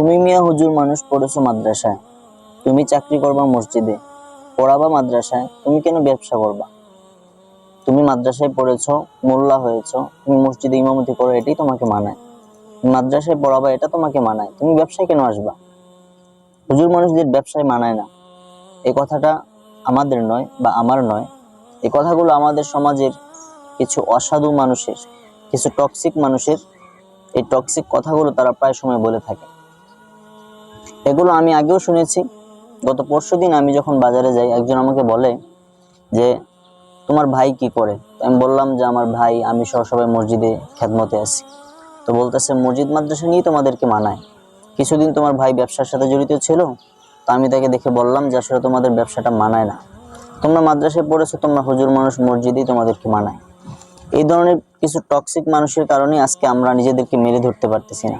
তুমি মিয়া হুজুর মানুষ, পড়েছো মাদ্রাসায়, তুমি চাকরি করবা মসজিদে, পড়াবা মাদ্রাসায়, তুমি কেন ব্যবসা করবা? তুমি মাদ্রাসায় পড়েছো, মোল্লা হয়েছো, তুমি মসজিদে ইমামতি করো, এটাই তোমাকে মানায়। তুমি মাদ্রাসায় পড়াবা, এটা তোমাকে মানায়, তুমি ব্যবসায় কেন আসবা? হুজুর মানুষদের ব্যবসায় মানায় না, এই কথাটা আমাদের নয় বা আমার নয়। এই কথাগুলো আমাদের সমাজের কিছু অসাধু মানুষের, কিছু টক্সিক মানুষের, এই টক্সিক কথাগুলো তারা প্রায় সময় বলে থাকে। এগুলো আমি আগেও শুনেছি। গত পরশুদিন আমি যখন বাজারে যাই, একজন আমাকে বলে যে তোমার ভাই কি করে। আমি বললাম যে আমার ভাই, আমি সহ সবাই মসজিদে খেদমতে আছি। তো বলতেছে মসজিদ মাদ্রাসা নিয়ে তোমাদেরকে মানায়, কিছুদিন তোমার ভাই ব্যবসার সাথে জড়িত ছিল, তো আমি তাকে দেখে বললাম যে আসলে তোমাদের ব্যবসাটা মানায় না, তোমরা মাদ্রাসায় পড়েছো, তোমরা হুজুর মানুষ, মসজিদেই তোমাদেরকে মানায়। এই ধরনের কিছু টক্সিক মানুষের কারণে আজকে আমরা নিজেদেরকে মেলে ধরতে পারতেছি না।